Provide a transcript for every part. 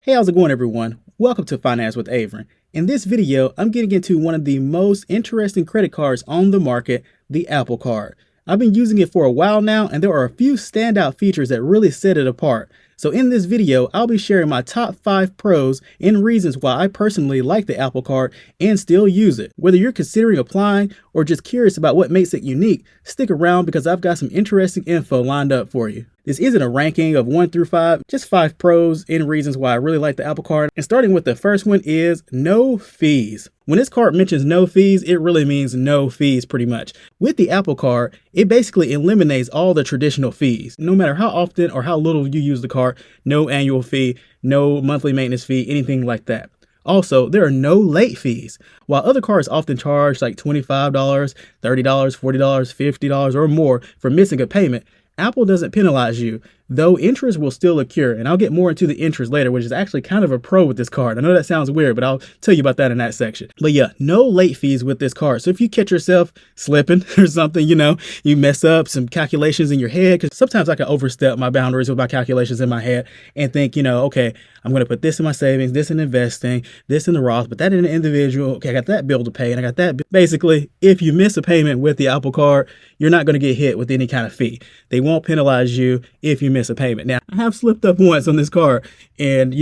Hey, how's it going, everyone? Welcome to Finance with Avron. In this video, I'm getting into one of the most interesting credit cards on the market, the Apple Card. I've been using it for a while now, and there are a few standout features that really set it apart. So in this video, I'll be sharing my top 5 pros and reasons why I personally like the Apple Card and still use it. Whether you're considering applying or just curious about what makes it unique, stick around because I've got some interesting info lined up for you. This isn't a ranking of 1 through 5, just 5 pros and reasons why I really like the Apple Card. And starting with the first one is no fees. When this card mentions no fees, it really means no fees pretty much. With the Apple Card, it basically eliminates all the traditional fees. No matter how often or how little you use the card, no annual fee, no monthly maintenance fee, anything like that. Also, there are no late fees. While other cards often charge like $25, $30, $40, $50 or more for missing a payment, Apple doesn't penalize you, though interest will still occur, and I'll get more into the interest later, which is actually kind of a pro with this card. I know that sounds weird, but I'll tell you about that in that section. But yeah, no late fees with this card. So if you catch yourself slipping or something, you mess up some calculations in your head, because sometimes I can overstep my boundaries with my calculations in my head and think, okay, I'm going to put this in my savings, this in investing, this in the Roth, but that in an individual. Okay, I got that bill to pay, and I got that. Basically, if you miss a payment with the Apple Card, you're not going to get hit with any kind of fee. They won't penalize you if you miss a payment. Now, I have slipped up once on this card and,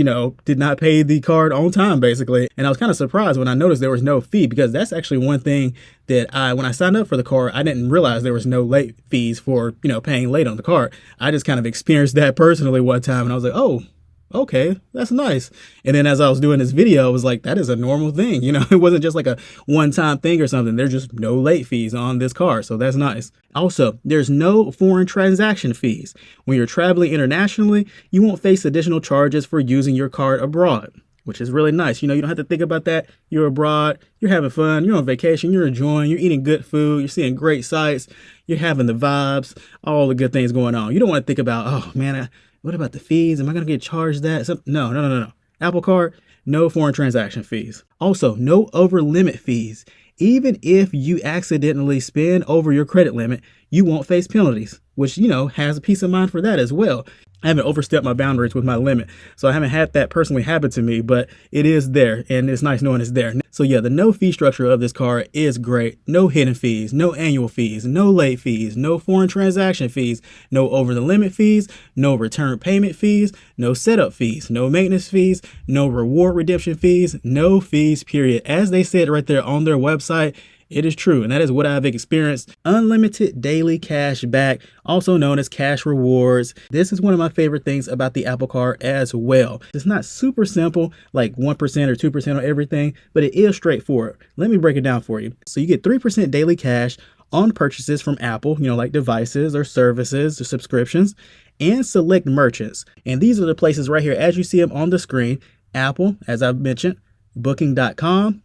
did not pay the card on time, basically. And I was kind of surprised when I noticed there was no fee, because that's actually one thing that when I signed up for the card, I didn't realize there was no late fees for, paying late on the card. I just kind of experienced that personally one time, and I was like, oh, okay, that's nice. And then as I was doing this video, I was like, that is a normal thing. It wasn't just like a one-time thing or something. There's just no late fees on this card. So that's nice. Also, there's no foreign transaction fees. When you're traveling internationally, you won't face additional charges for using your card abroad, which is really nice. You don't have to think about that. You're abroad, you're having fun, you're on vacation, you're enjoying, you're eating good food, you're seeing great sights, you're having the vibes, all the good things going on. You don't want to think about, oh man, what about the fees? Am I going to get charged that? No. Apple Card, no foreign transaction fees. Also, no over limit fees. Even if you accidentally spend over your credit limit, you won't face penalties, which, has a peace of mind for that as well. I haven't overstepped my boundaries with my limit, so I haven't had that personally happen to me, but it is there, and it's nice knowing it's there. So yeah, the no fee structure of this card is great. No hidden fees, no annual fees, no late fees, no foreign transaction fees, no over the limit fees, no return payment fees, no setup fees, no maintenance fees, no reward redemption fees, no fees, period. As they said right there on their website, it is true, and that is what I've experienced. Unlimited daily cash back, also known as cash rewards. This is one of my favorite things about the Apple Card as well. It's not super simple, like 1% or 2% on everything, but it is straightforward. Let me break it down for you. So you get 3% daily cash on purchases from Apple, like devices or services or subscriptions, and select merchants. And these are the places right here, as you see them on the screen: Apple, as I've mentioned, Booking.com,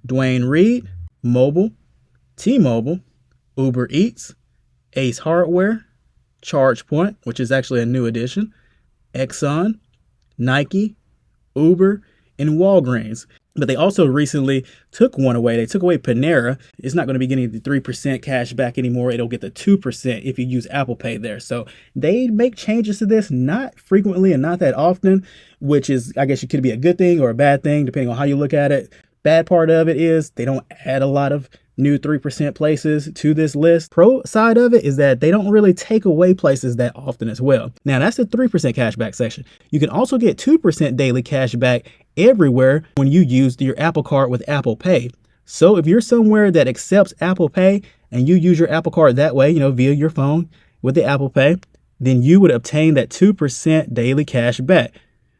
Dwayne Reed, Mobile, T-Mobile, Uber Eats, Ace Hardware, ChargePoint, which is actually a new addition, Exxon, Nike, Uber, and Walgreens. But they also recently took one away. They took away Panera. It's not going to be getting the 3% cash back anymore. It'll get the 2% if you use Apple Pay there. So they make changes to this not frequently and not that often, which is, I guess, it could be a good thing or a bad thing, depending on how you look at it. Bad part of it is they don't add a lot of new 3% places to this list. Pro side of it is that they don't really take away places that often as well. Now, that's the 3% cashback section. You can also get 2% daily cashback everywhere when you use your Apple Card with Apple Pay. So if you're somewhere that accepts Apple Pay and you use your Apple Card that way, via your phone with the Apple Pay, then you would obtain that 2% daily cash back,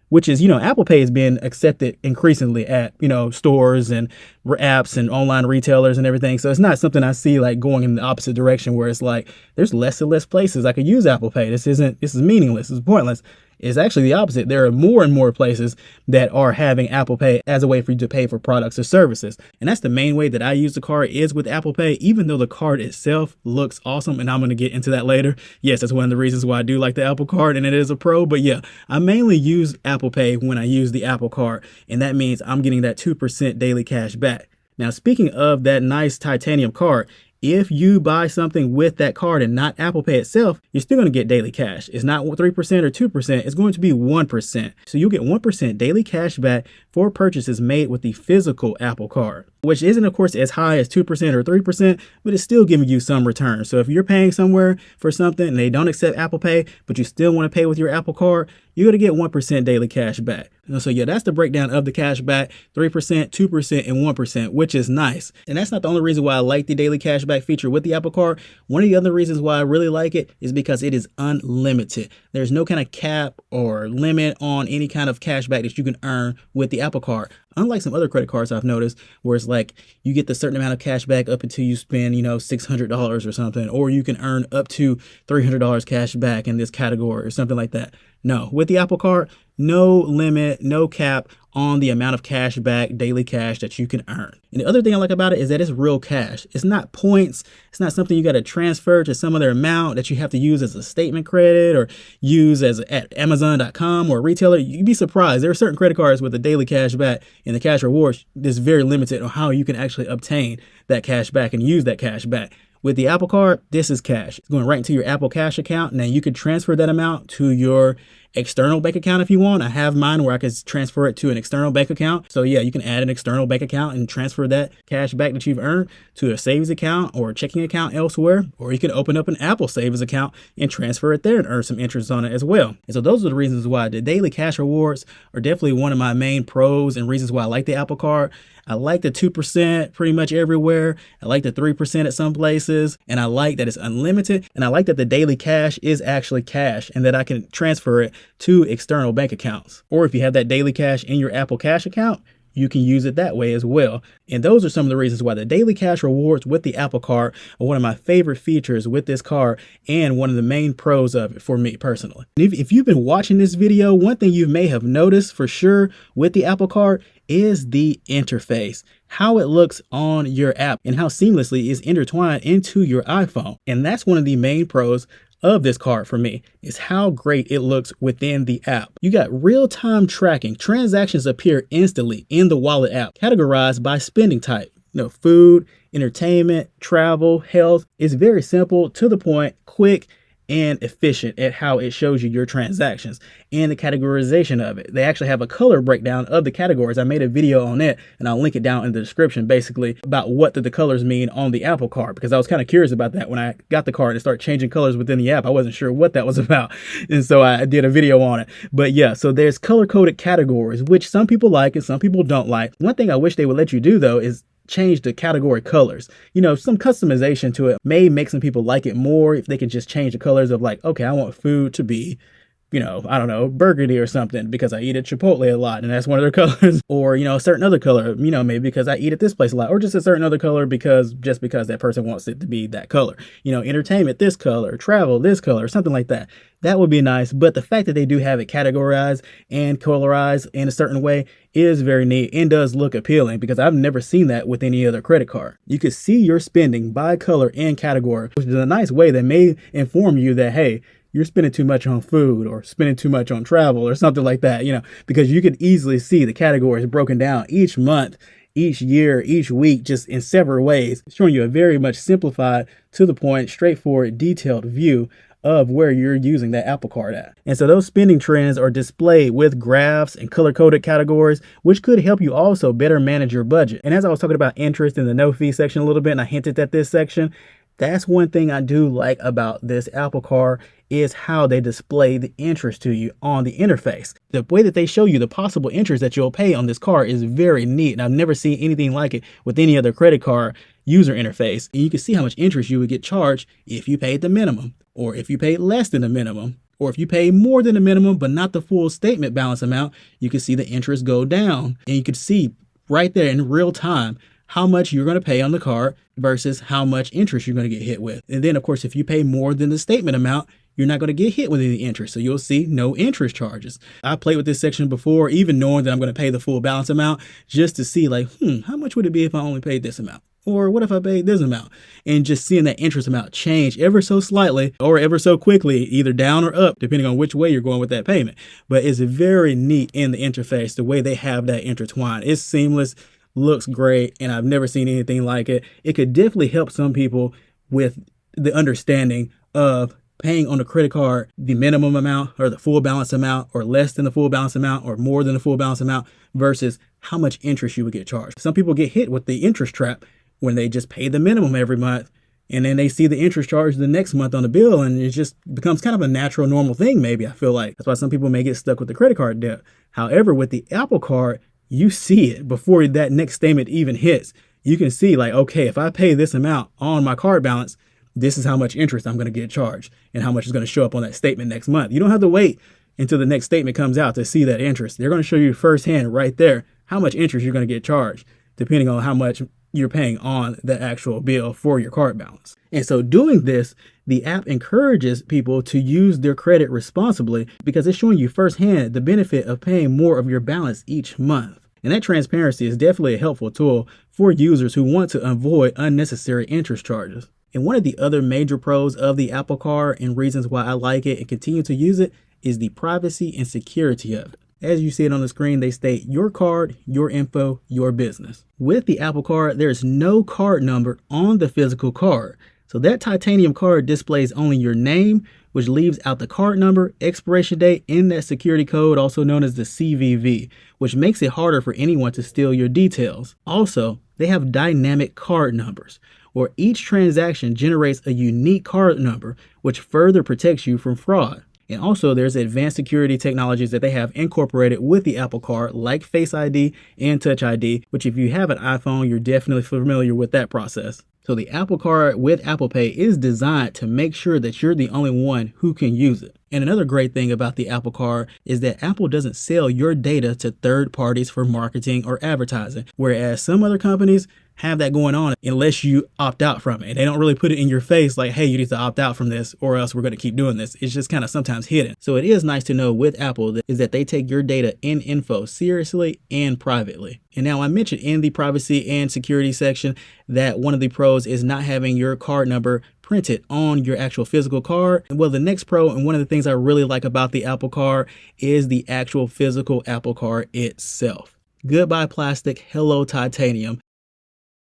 which is, Apple Pay has been accepted increasingly at, stores and apps and online retailers and everything. So it's not something I see like going in the opposite direction where it's like, there's less and less places I could use Apple Pay. This is meaningless. This is pointless. It's actually the opposite. There are more and more places that are having Apple Pay as a way for you to pay for products or services. And that's the main way that I use the card, is with Apple Pay, even though the card itself looks awesome. And I'm going to get into that later. Yes, that's one of the reasons why I do like the Apple Card, and it is a pro. But yeah, I mainly use Apple Pay when I use the Apple Card. And that means I'm getting that 2% daily cash back. Now, speaking of that nice titanium card, if you buy something with that card and not Apple Pay itself, you're still going to get daily cash. It's not 3% or 2%. It's going to be 1%. So you'll get 1% daily cash back for purchases made with the physical Apple Card, which isn't, of course, as high as 2% or 3%, but it's still giving you some return. So if you're paying somewhere for something and they don't accept Apple Pay, but you still want to pay with your Apple Card, you're going to get 1% daily cash back. So yeah, that's the breakdown of the cash back: 3%, 2%, and 1%, which is nice. And that's not the only reason why I like the daily cash back feature with the Apple Card. One of the other reasons why I really like it is because it is unlimited. There's no kind of cap or limit on any kind of cash back that you can earn with the Apple Card. Unlike some other credit cards I've noticed where it's like you get the certain amount of cash back up until you spend, $600 or something, or you can earn up to $300 cash back in this category or something like that. No, with the Apple Card, no limit, no cap on the amount of cash back, daily cash that you can earn. And the other thing I like about it is that it's real cash. It's not points. It's not something you got to transfer to some other amount that you have to use as a statement credit or use as at Amazon.com or a retailer. You'd be surprised. There are certain credit cards with the daily cash back and the cash rewards that's very limited on how you can actually obtain that cash back and use that cash back. With the Apple Card, this is cash. It's going right into your Apple Cash account. Now you could transfer that amount to your external bank account if you want. I have mine where I can transfer it to an external bank account. So yeah, you can add an external bank account and transfer that cash back that you've earned to a savings account or a checking account elsewhere. Or you can open up an Apple savings account and transfer it there and earn some interest on it as well. And so those are the reasons why the daily cash rewards are definitely one of my main pros and reasons why I like the Apple Card. I like the 2% pretty much everywhere. I like the 3% at some places. And I like that it's unlimited. And I like that the daily cash is actually cash and that I can transfer it to external bank accounts. Or if you have that daily cash in your Apple Cash account, you can use it that way as well. And those are some of the reasons why the daily cash rewards with the Apple Card are one of my favorite features with this card and one of the main pros of it for me personally. And if you've been watching this video, one thing you may have noticed for sure with the Apple Card is the interface, how it looks on your app and how seamlessly it's intertwined into your iPhone. And that's one of the main pros of this card for me, is how great it looks within the app. You got real-time tracking. Transactions appear instantly in the wallet app, categorized by spending type. Food, entertainment, travel, health. It's very simple, to the point, quick, and efficient at how it shows you your transactions and the categorization of it. They actually have a color breakdown of the categories. I made a video on it and I'll link it down in the description, basically about what the colors mean on the Apple Card, because I was kind of curious about that when I got the card and started changing colors within the app. I wasn't sure what that was about. And so I did a video on it. But yeah, so there's color coded categories, which some people like and some people don't like. One thing I wish they would let you do though is change the category colors. Some customization to it may make some people like it more if they can just change the colors of like, okay, I want food to be, I don't know, burgundy or something because I eat at Chipotle a lot and that's one of their colors. Or, a certain other color, maybe because I eat at this place a lot, or just a certain other color because that person wants it to be that color. Entertainment, this color, travel, this color, something like that. That would be nice. But the fact that they do have it categorized and colorized in a certain way is very neat and does look appealing, because I've never seen that with any other credit card. You can see your spending by color and category, which is a nice way that may inform you that, hey, you're spending too much on food or spending too much on travel or something like that, because you could easily see the categories broken down each month, each year, each week, just in several ways, showing you a very much simplified, to the point, straightforward, detailed view of where you're using that Apple Card at. And so those spending trends are displayed with graphs and color-coded categories, which could help you also better manage your budget. And as I was talking about interest in the no fee section a little bit, and I hinted at this section, that's one thing I do like about this Apple Card is how they display the interest to you on the interface. The way that they show you the possible interest that you'll pay on this card is very neat. And I've never seen anything like it with any other credit card user interface. And you can see how much interest you would get charged if you paid the minimum, or if you paid less than the minimum, or if you pay more than the minimum, but not the full statement balance amount. You can see the interest go down, and you can see right there in real time how much you're going to pay on the card versus how much interest you're going to get hit with. And then, of course, if you pay more than the statement amount, you're not going to get hit with any interest. So you'll see no interest charges. I played with this section before, even knowing that I'm going to pay the full balance amount, just to see like, how much would it be if I only paid this amount? Or what if I paid this amount? And just seeing that interest amount change ever so slightly or ever so quickly, either down or up, depending on which way you're going with that payment. But it's very neat in the interface, the way they have that intertwined. It's seamless. looks great, and I've never seen anything like it. It could definitely help some people with the understanding of paying on a credit card the minimum amount or the full balance amount or less than the full balance amount or more than the full balance amount versus how much interest you would get charged. Some people get hit with the interest trap when they just pay the minimum every month and then they see the interest charge the next month on the bill, and it just becomes kind of a natural, normal thing, maybe, I feel like. That's why some people may get stuck with the credit card debt. However, with the Apple Card, you see it before that next statement even hits. You can see like, okay, if I pay this amount on my card balance, this is how much interest I'm going to get charged and how much is going to show up on that statement next month. You don't have to wait until the next statement comes out to see that interest. They're going to show you firsthand right there how much interest you're going to get charged, depending on how much you're paying on the actual bill for your card balance. And so doing this, the app encourages people to use their credit responsibly because it's showing you firsthand the benefit of paying more of your balance each month. And that transparency is definitely a helpful tool for users who want to avoid unnecessary interest charges. And one of the other major pros of the Apple Card and reasons why I like it and continue to use it is the privacy and security of it. As you see it on the screen, they state your card, your info, your business. With the Apple Card, there's no card number on the physical card. So that titanium card displays only your name, which leaves out the card number, expiration date, and that security code, also known as the CVV, which makes it harder for anyone to steal your details. Also, they have dynamic card numbers, where each transaction generates a unique card number, which further protects you from fraud. And also there's advanced security technologies that they have incorporated with the Apple Card, like Face ID and Touch ID, which if you have an iPhone, you're definitely familiar with that process. So the Apple Card with Apple Pay is designed to make sure that you're the only one who can use it. And another great thing about the Apple Card is that Apple doesn't sell your data to third parties for marketing or advertising, whereas some other companies have that going on unless you opt out from it. They don't really put it in your face like, hey, you need to opt out from this or else we're going to keep doing this. It's just kind of sometimes hidden. So it is nice to know with Apple that they take your data and info seriously and privately. And now I mentioned in the privacy and security section that one of the pros is not having your card number printed on your actual physical card. Well, the next pro and one of the things I really like about the Apple Card is the actual physical Apple Card itself. Goodbye plastic, hello titanium.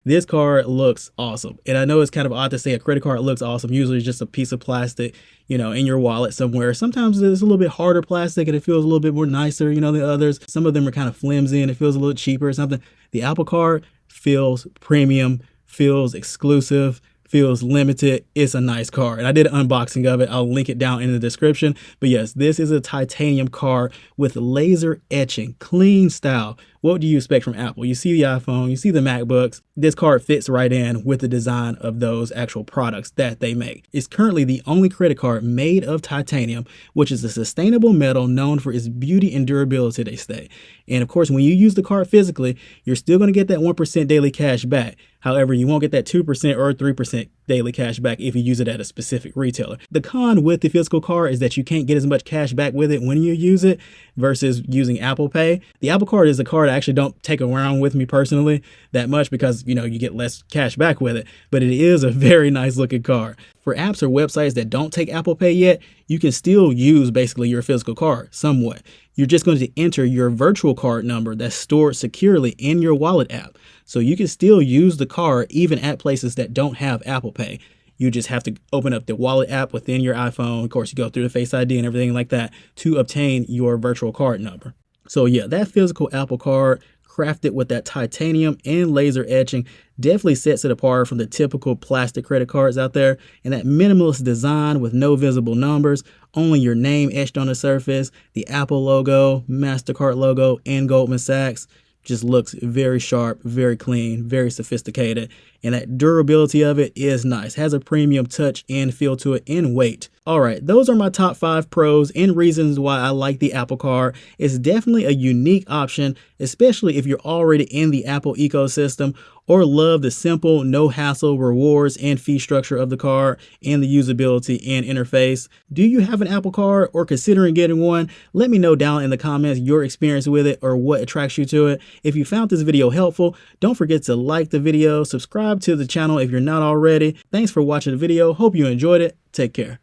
This card looks awesome. And I know it's kind of odd to say a credit card looks awesome. Usually it's just a piece of plastic, in your wallet somewhere. Sometimes it's a little bit harder plastic and it feels a little bit more nicer, than others. Some of them are kind of flimsy and it feels a little cheaper or something. The Apple Card feels premium, feels exclusive, feels limited. It's a nice card. And I did an unboxing of it. I'll link it down in the description. But yes, this is a titanium card with laser etching, clean style. What do you expect from Apple? You see the iPhone, you see the MacBooks. This card fits right in with the design of those actual products that they make. It's currently the only credit card made of titanium, which is a sustainable metal known for its beauty and durability, they say. And of course, when you use the card physically, you're still going to get that 1% daily cash back. However, you won't get that 2% or 3% daily cash back if you use it at a specific retailer. The con with the physical card is that you can't get as much cash back with it when you use it versus using Apple Pay. The Apple Card is a card I actually don't take around with me personally that much because, you get less cash back with it, but it is a very nice looking card. For apps or websites that don't take Apple Pay yet, you can still use basically your physical card somewhat. You're just going to enter your virtual card number that's stored securely in your wallet app. So you can still use the card even at places that don't have Apple Pay. You just have to open up the wallet app within your iPhone. Of course, you go through the Face ID and everything like that to obtain your virtual card number. So yeah, that physical Apple Card crafted with that titanium and laser etching definitely sets it apart from the typical plastic credit cards out there. And that minimalist design with no visible numbers, only your name etched on the surface, the Apple logo, MasterCard logo, and Goldman Sachs just looks very sharp, very clean, very sophisticated. And that durability of it is nice. Has a premium touch and feel to it and weight. All right, those are my top 5 pros and reasons why I like the Apple Card. It's definitely a unique option, especially if you're already in the Apple ecosystem or love the simple, no hassle rewards and fee structure of the card and the usability and interface. Do you have an Apple Card or considering getting one? Let me know down in the comments your experience with it or what attracts you to it. If you found this video helpful, don't forget to like the video, subscribe to the channel if you're not already. Thanks for watching the video. Hope you enjoyed it. Take care.